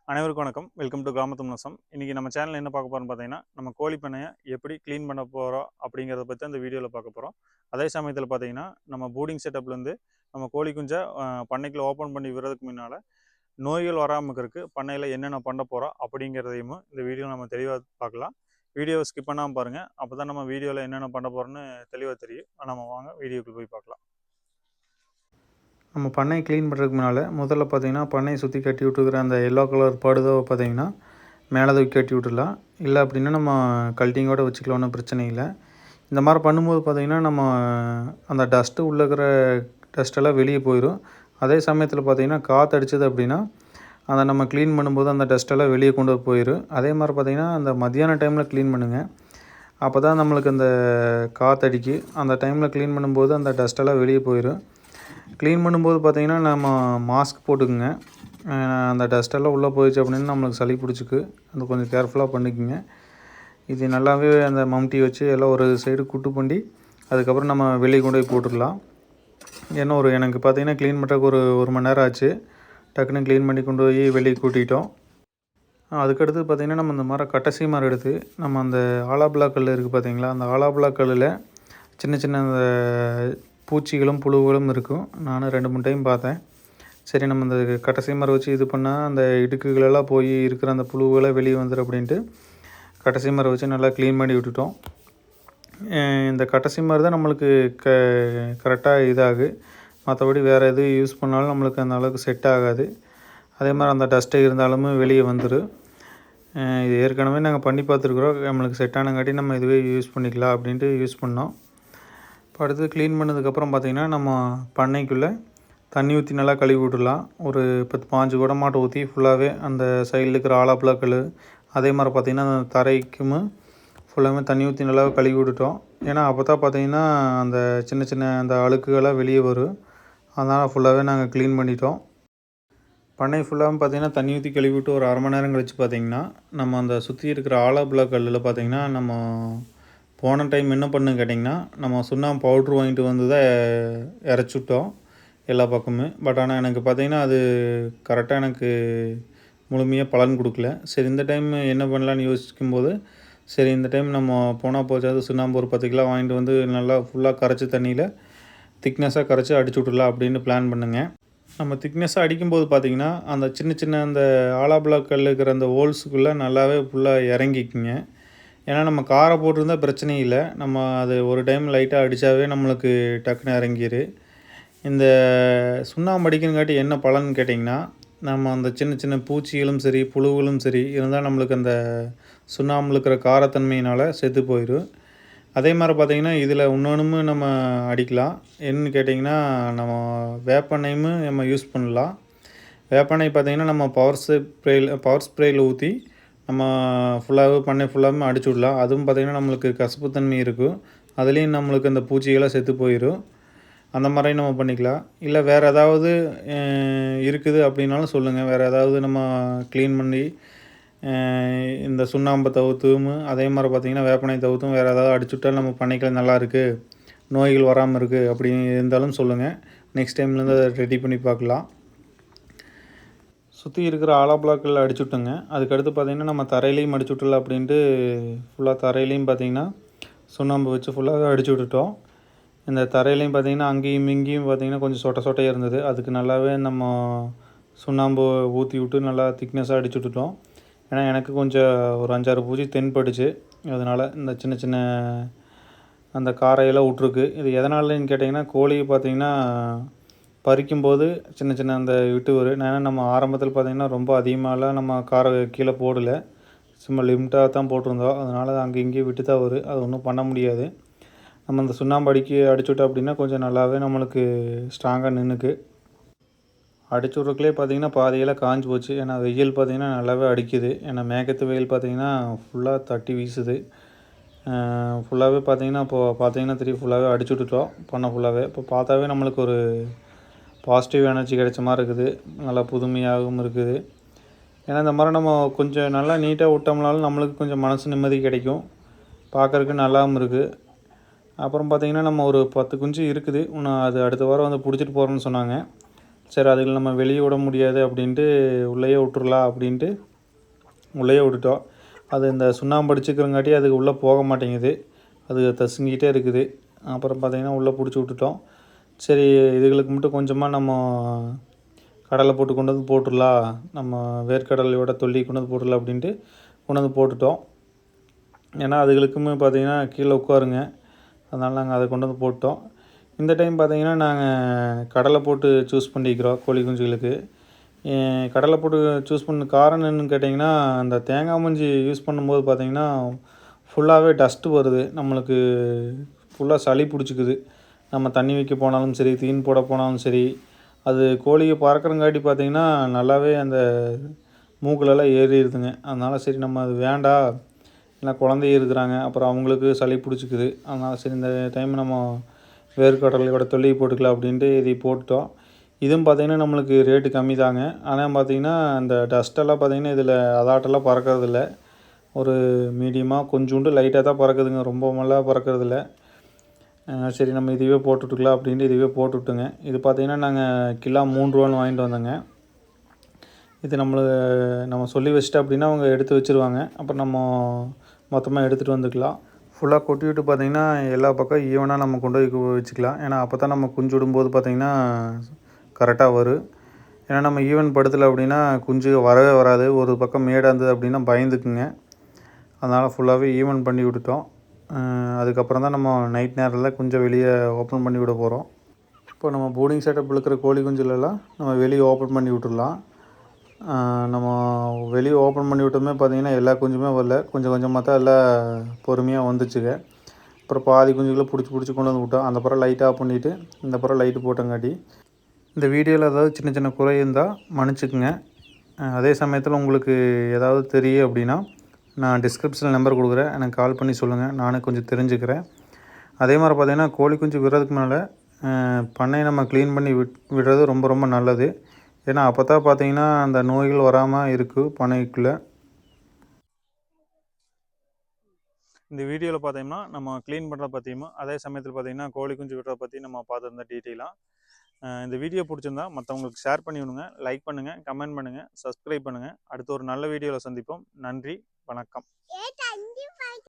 அனைவருக்கும் வணக்கம். Welcome to கிராமத்து முனசம். இன்றைக்கி நம்ம சேனலில் என்ன பார்க்க போகிறோம்னு பார்த்தீங்கன்னா, நம்ம கோழி பண்ணையை எப்படி க்ளீன் பண்ண போகிறோம் அப்படிங்கிறத பற்றி அந்த வீடியோவில் பார்க்க போகிறோம். அதே சமயத்தில் பார்த்தீங்கன்னா, நம்ம போர்டிங் செட்டப்லேருந்து நம்ம கோழி குஞ்சை பண்ணைக்குள்ள ஓப்பன் பண்ணி விடுறதுக்கு முன்னால் நோய்கள் வராமல் இருக்கிறதுக்கு பண்ணையில் என்னென்ன பண்ண போகிறோம் அப்படிங்கிறதையும் இந்த வீடியோ நம்ம தெளிவாக பார்க்கலாம். வீடியோவை ஸ்கிப் பண்ணாமல் பாருங்கள். அப்போ தான் நம்ம வீடியோவில் என்னென்ன பண்ண போகிறோன்னு தெளிவாக தெரியும். நம்ம வாங்க வீடியோக்குள்ளே போய் பார்க்கலாம். நம்ம பண்ணையை க்ளீன் பண்ணுறதுக்கு முன்னால் முதல்ல பார்த்திங்கன்னா பண்ணையை சுற்றி கட்டி விட்டுருக்குற அந்த எல்லோ கலர் படுதவை பார்த்திங்கன்னா மேலே தூக்கி கட்டி விட்டுடலாம். இல்லை அப்படின்னா நம்ம கல்ட்டிங்கோடு வச்சுக்கலாம், ஒன்றும் பிரச்சனை இல்லை. இந்த மாதிரி பண்ணும்போது பார்த்திங்கன்னா நம்ம அந்த டஸ்ட்டு உள்ளே இருக்கிற டஸ்ட்டெல்லாம் வெளியே போயிடும். அதே சமயத்தில் பார்த்திங்கன்னா காற்று அடிச்சது அப்படின்னா அதை நம்ம க்ளீன் பண்ணும்போது அந்த டஸ்ட்டெல்லாம் வெளியே கொண்டு போயிடும். அதே மாதிரி பார்த்திங்கன்னா அந்த மத்தியான டைமில் க்ளீன் பண்ணுங்கள். அப்போ தான் நம்மளுக்கு அந்த காற்றடிக்கு அந்த டைமில் க்ளீன் பண்ணும்போது அந்த டஸ்ட்டெல்லாம் வெளியே போயிடும். க்ளீன் பண்ணும்போது பார்த்திங்கன்னா நம்ம மாஸ்க் போட்டுக்குங்க. அந்த டஸ்ட்டெல்லாம் உள்ளே போயிடுச்சு அப்படின்னு நம்மளுக்கு சளி பிடிச்சிக்கு. அந்த கொஞ்சம் கேர்ஃபுல்லாக பண்ணிக்கோங்க. இது நல்லாவே அந்த மம்டி வச்சு எல்லாம் ஒரு சைடு குட்டு பண்ணி அதுக்கப்புறம் நம்ம வெளியே கொண்டு போய் போட்டுடலாம். ஏன்னா எனக்கு பார்த்திங்கன்னா க்ளீன் பண்ணுறதுக்கு ஒரு மணி நேரம் ஆச்சு. டக்குன்னு க்ளீன் பண்ணி கொண்டு போய் வெளியே கூட்டிட்டோம். அதுக்கடுத்து பார்த்திங்கன்னா நம்ம இந்த மாதிரி கட்டசி மரம் எடுத்து நம்ம அந்த ஆலாபிளா கல் இருக்குது பார்த்திங்களா, அந்த ஆலாபிளா கல்லில் சின்ன சின்ன அந்த பூச்சிகளும் புழுகளும் இருக்கும். நானும் 2-3 டைம் பார்த்தேன். சரி நம்ம இந்த கட்டசி மரம் வச்சு இது பண்ணால் அந்த இடுக்குகளெல்லாம் போய் இருக்கிற அந்த புழுகளை வெளியே வந்துடும் அப்படின்ட்டு கட்டசி மரம் வச்சு நல்லா க்ளீன் பண்ணி விட்டுட்டோம். இந்த கட்டசி மரம் தான் நம்மளுக்கு கரெக்டாக இதாகு. மற்றபடி வேறு எது யூஸ் பண்ணாலும் நம்மளுக்கு அந்த அளவுக்கு செட் ஆகாது. அதே மாதிரி அந்த டஸ்ட்டே இருந்தாலும் வெளியே வந்துடும். இது ஏற்கனவே நாங்கள் பண்ணி பார்த்துருக்குறோம். நம்மளுக்கு செட் ஆனங்காட்டி நம்ம இதுவே யூஸ் பண்ணிக்கலாம் அப்படின்ட்டு யூஸ் பண்ணோம். இப்போ அடுத்து க்ளீன் பண்ணதுக்கப்புறம் பார்த்திங்கன்னா நம்ம பண்ணைக்குள்ளே தண்ணி ஊற்றி நல்லா கழுவி விட்டுடலாம். ஒரு 10-15 குடமாட்டை ஊற்றி ஃபுல்லாகவே அந்த சைடில் இருக்கிற ஆலாப்புலாக்கள் அதே மாதிரி பார்த்திங்கன்னா அந்த தரைக்கும் ஃபுல்லாகவே தண்ணி ஊற்றி நல்லா கழுவி விட்டுட்டோம். ஏன்னா அப்போ தான் பார்த்திங்கன்னா அந்த சின்ன சின்ன அந்த அழுக்குகளாக வெளியே வரும். அதனால் ஃபுல்லாகவே நாங்கள் க்ளீன் பண்ணிட்டோம். பண்ணை ஃபுல்லாகவும் பார்த்திங்கன்னா தண்ணி ஊற்றி கழுவி விட்டு ஒரு 1/2 மணி நேரம் கழித்து பார்த்திங்கன்னா நம்ம அந்த சுற்றி இருக்கிற ஆலாப்புலாக்கல்லில் பார்த்திங்கன்னா நம்ம போன டைம் என்ன பண்ணுன்னு கேட்டிங்கன்னா நம்ம சுண்ணாம்பு பவுட்ரு வாங்கிட்டு வந்து தான் இறச்சிவிட்டோம் எல்லா பக்கமும். பட் ஆனால் எனக்கு பார்த்திங்கன்னா அது கரெக்டாக எனக்கு முழுமையாக பலன் கொடுக்கல. சரி இந்த டைம் என்ன பண்ணலான்னு யோசிக்கும்போது சரி இந்த டைம் நம்ம போனால் போச்சாது சுண்ணாம்பு ஒரு 10 கிலோ வாங்கிட்டு வந்து நல்லா ஃபுல்லாக கரைச்சி தண்ணியில் திக்னஸாக கரைச்சி அடிச்சு விட்டுடலாம் அப்படின்னு பிளான் பண்ணுங்க. நம்ம திக்னஸாக அடிக்கும்போது பார்த்திங்கன்னா அந்த சின்ன சின்ன அந்த ஆலாபிளாக்கல் இருக்கிற அந்த ஹோல்ஸுக்குள்ளே நல்லாவே ஃபுல்லாக இறங்கிக்குங்க. ஏன்னா நம்ம காரை போட்டிருந்தால் பிரச்சனையும் இல்லை. நம்ம அது ஒரு டைம் லைட்டாக அடித்தாவே நம்மளுக்கு டக்குன்னு இறங்கிடு. இந்த சுண்ணாம்பு அடிக்கிறங்காட்டி என்ன பலன்னு கேட்டிங்கன்னா நம்ம அந்த சின்ன சின்ன பூச்சிகளும் சரி புழுகளும் சரி இருந்தால் நம்மளுக்கு அந்த சுண்ணாம்பில் இருக்கிற காரத்தன்மையினால் செத்து போயிடும். அதே மாதிரி பார்த்திங்கன்னா இதில் இன்னொன்றும் நம்ம அடிக்கலாம். என்னன்னு கேட்டிங்கன்னா நம்ம வேப்பெண்ணையும் நம்ம யூஸ் பண்ணலாம். வேப்பெண்ணெய் பார்த்திங்கன்னா நம்ம பவர் ஸ்ப்ரேயில் ஊற்றி நம்ம ஃபுல்லாகவே பண்ணை ஃபுல்லாகவே அடிச்சு விடலாம். அதுவும் பார்த்திங்கன்னா நம்மளுக்கு கசப்புத்தன்மை இருக்கும். அதுலேயும் நம்மளுக்கு அந்த பூச்சிகளாக செத்து போயிடும். அந்த மாதிரி நம்ம பண்ணிக்கலாம். இல்லை வேறு ஏதாவது இருக்குது அப்படின்னாலும் சொல்லுங்கள். வேறு ஏதாவது நம்ம க்ளீன் பண்ணி இந்த சுண்ணாம்பை தவிர்த்தும் அதே மாதிரி பார்த்திங்கன்னா வேப்பனை தவிர்த்தும் வேறு ஏதாவது அடிச்சுட்டால் நம்ம பண்ணிக்கலாம், நல்லாயிருக்கு, நோய்கள் வராமல் இருக்குது அப்படி இருந்தாலும் சொல்லுங்கள். நெக்ஸ்ட் டைம்லேருந்து அதை ரெடி பண்ணி பார்க்கலாம். சுற்றி இருக்கிற ஆலாபிளாக்கள் அடிச்சுட்டுங்க. அதுக்கடுத்து பார்த்திங்கன்னா நம்ம தரையிலையும் அடிச்சு விட்டுலாம் அப்படின்ட்டு ஃபுல்லாக தரையிலையும் பார்த்திங்கன்னா சுண்ணாம்பு வச்சு ஃபுல்லாக அடிச்சு விட்டுட்டோம். இந்த தரையிலையும் பார்த்திங்கன்னா அங்கேயும் இங்கேயும் பார்த்திங்கன்னா கொஞ்சம் சொட்டையாக இருந்தது. அதுக்கு நல்லாவே நம்ம சுண்ணாம்பு ஊற்றி விட்டு நல்லா திக்னஸாக அடிச்சு விட்டுட்டோம். ஏன்னா எனக்கு கொஞ்சம் ஒரு 5-6 பூச்சி தென்பட்டுச்சு. அதனால் இந்த சின்ன சின்ன அந்த காரையெல்லாம் விட்ருக்கு. இது எதனாலன்னு கேட்டிங்கன்னா கோழி பார்த்திங்கன்னா பறிக்கும்போது சின்ன சின்ன அந்த விட்டு வரும். ஏன்னா நம்ம ஆரம்பத்தில் பார்த்திங்கன்னா ரொம்ப அதிகமாகலாம் நம்ம காரை கீழே போடலை, சும்மா லிமிட்டாக தான் போட்டிருந்தோம். அதனால் அங்கே இங்கேயும் விட்டு தான் வரும். அது ஒன்றும் பண்ண முடியாது. நம்ம இந்த சுண்ணாம்பு அடிச்சுட்டோம் அப்படின்னா கொஞ்சம் நல்லாவே நம்மளுக்கு ஸ்ட்ராங்காக நின்றுக்கு. அடிச்சு விட்றக்குள்ளே பார்த்திங்கன்னா பாதியெல்லாம் காஞ்சி போச்சு. ஏன்னா வெயில் பார்த்திங்கன்னா நல்லாவே அடிக்குது. ஏன்னா மேகத்து வெயில் பார்த்திங்கன்னா ஃபுல்லாக தட்டி வீசுது. ஃபுல்லாகவே பார்த்திங்கன்னா இப்போது பார்த்திங்கன்னா திருப்பி ஃபுல்லாகவே அடிச்சு விட்டுட்டோம் பண்ண ஃபுல்லாகவே. இப்போ பார்த்தாவே நம்மளுக்கு ஒரு பாசிட்டிவ் எனர்ஜி கிடைச்ச மாதிரி இருக்குது. நல்லா புதுமையாகவும் இருக்குது. ஏன்னா இந்த மாதிரி நம்ம கொஞ்சம் நல்லா நீட்டாக விட்டோம்னாலும் நம்மளுக்கு கொஞ்சம் மனசு நிம்மதி கிடைக்கும், பார்க்குறதுக்கு நல்லாவும் இருக்குது. அப்புறம் பார்த்திங்கன்னா நம்ம ஒரு 10 குஞ்சு இருக்குது. இன்னும் அது அடுத்த வாரம் வந்து பிடிச்சிட்டு போகிறோன்னு சொன்னாங்க. சரி அதுக்கு நம்ம வெளியே விட முடியாது அப்படின்ட்டு உள்ளேயே விட்டுறலாம் அப்படின்ட்டு உள்ளேயே விட்டுட்டோம். அது இந்த சுண்ணாம்பு அடிச்சுக்கிறங்காட்டி அதுக்கு உள்ளே போக மாட்டேங்குது, அது தசுங்கிட்டே இருக்குது. அப்புறம் பார்த்திங்கன்னா உள்ளே பிடிச்சி விட்டுட்டோம். சரி இதுகளுக்கு மட்டும் கொஞ்சமாக நம்ம கடலை போட்டு கொண்டு வந்து போட்டுடலாம், நம்ம வேர்க்கடலையோட தொல்லி கொண்டு வந்து போட்டுடலாம் அப்படின்ட்டு கொண்டு வந்து போட்டுட்டோம். ஏன்னா அதுகளுக்குமே பார்த்திங்கன்னா கீழே உட்காருங்க, அதனால் நாங்கள் அதை கொண்டு வந்து போட்டோம். இந்த டைம் பார்த்திங்கன்னா நாங்கள் கடலை போட்டு சூஸ் பண்ணிக்கிறோம் கோழி குஞ்சுகளுக்கு. கடலை போட்டு சூஸ் பண்ண காரணம் என்னன்னு கேட்டிங்கன்னா, அந்த தேங்காய் மஞ்சி யூஸ் பண்ணும்போது பார்த்திங்கன்னா ஃபுல்லாகவே டஸ்ட்டு வருது, நம்மளுக்கு ஃபுல்லாக சளி பிடிச்சிக்குது. நம்ம தண்ணி வைக்க போனாலும் சரி, தீன் போட போனாலும் சரி, அது கோழியை பறக்கிறங்காட்டி பார்த்திங்கன்னா நல்லாவே அந்த மூக்கிலலாம் ஏறிடுதுங்க. அதனால் சரி நம்ம அது வேண்டாம், ஏன்னா குழந்தை இருக்கிறாங்க, அப்புறம் அவங்களுக்கு சளி பிடிச்சிக்குது. அதனால் சரி இந்த டைம் நம்ம வேர்க்கடலையோட தொல்லி போட்டுக்கலாம் அப்படின்ட்டு இதை போட்டுட்டோம். இதுவும் பார்த்திங்கன்னா நம்மளுக்கு ரேட்டு கம்மி தாங்க. ஆனால் பார்த்திங்கன்னா இந்த டஸ்ட்டெல்லாம் பார்த்திங்கன்னா இதில் அதாட்டெல்லாம் பறக்கிறதில்ல, ஒரு மீடியமாக கொஞ்சோண்டு லைட்டாக தான் பறக்குதுங்க, ரொம்பலாம் பறக்கிறதில்ல. சரி நம்ம இதுவே போட்டுட்டுக்கலாம் அப்படின்ட்டு இதுவே போட்டுவிட்டுங்க. இது பார்த்திங்கன்னா நாங்கள் கிலோ 3 ரூபான்னு வாங்கிட்டு வந்தோங்க. இது நம்ம சொல்லி வச்சிட்டோம் அப்படின்னா அவங்க எடுத்து வச்சுருவாங்க, அப்புறம் நம்ம மொத்தமாக எடுத்துகிட்டு வந்துக்கலாம். ஃபுல்லாக கொட்டி விட்டு பார்த்திங்கன்னா எல்லா பக்கம் ஈவனாக நம்ம கொண்டு போய் வச்சுக்கலாம். ஏன்னா அப்போ தான் நம்ம குஞ்சு விடும்போது பார்த்திங்கன்னா கரெக்டாக வரும். ஏன்னா நம்ம ஈவன் படுத்தலை அப்படின்னா குஞ்சு வரவே வராது, ஒரு பக்கம் மேடாக இருந்தது அப்படின்னா பயந்துக்குங்க. அதனால் ஃபுல்லாகவே ஈவன் பண்ணி விட்டுட்டோம். அதுக்கப்புறம் தான் நம்ம நைட் நேரத்தில் கொஞ்சம் வெளியே ஓப்பன் பண்ணி விட போகிறோம். இப்போ நம்ம போர்டிங் செட்டப்பில் இருக்கிற கோழி குஞ்சுலெல்லாம் நம்ம வெளியே ஓப்பன் பண்ணி விட்டுடலாம். நம்ம வெளியே ஓப்பன் பண்ணி விட்டோமே பார்த்திங்கன்னா எல்லா குஞ்சுமே வரல, கொஞ்சம் கொஞ்சமாக தான் எல்லாம் பொறுமையாக வந்துச்சுங்க. அப்புறம் பாதி குஞ்சுகளை பிடிச்சி கொண்டு வந்து விட்டோம். அந்த புறம் லைட் ஆஃப் பண்ணிவிட்டு இந்த புறம் லைட்டு போட்டங்காட்டி இந்த வீடியோவில் ஏதாவது சின்ன சின்ன குறை இருந்தால் மன்னிச்சுக்குங்க. அதே சமயத்தில் உங்களுக்கு ஏதாவது தெரியும் அப்படின்னா நான் டிஸ்கிரிப்ஷனில் நம்பர் கொடுக்குறேன், எனக்கு கால் பண்ணி சொல்லுங்கள், நானும் கொஞ்சம் தெரிஞ்சுக்கிறேன். அதே மாதிரி பார்த்திங்கன்னா கோழி குஞ்சு விடுறதுக்கு மேலே பண்ணையை நம்ம க்ளீன் பண்ணி விடுறது ரொம்ப ரொம்ப நல்லது. ஏன்னா அப்போ தான் பார்த்திங்கன்னா அந்த நோய்கள் வராமல் இருக்குது பண்ணைக்குள்ளே. இந்த வீடியோவில் பார்த்தீங்கன்னா நம்ம க்ளீன் பண்ணுறத பற்றியும் அதே சமயத்தில் பார்த்தீங்கன்னா கோழி குஞ்சு விடுறத பற்றி நம்ம பார்த்துருந்த டீட்டெயிலாக இந்த வீடியோ பிடிச்சிருந்தா மற்றவங்களுக்கு ஷேர் பண்ணி விடுங்க, லைக் பண்ணுங்கள், கமெண்ட் பண்ணுங்கள், சப்ஸ்கிரைப் பண்ணுங்கள். அடுத்து ஒரு நல்ல வீடியோவில் சந்திப்போம். நன்றி, வணக்கம்.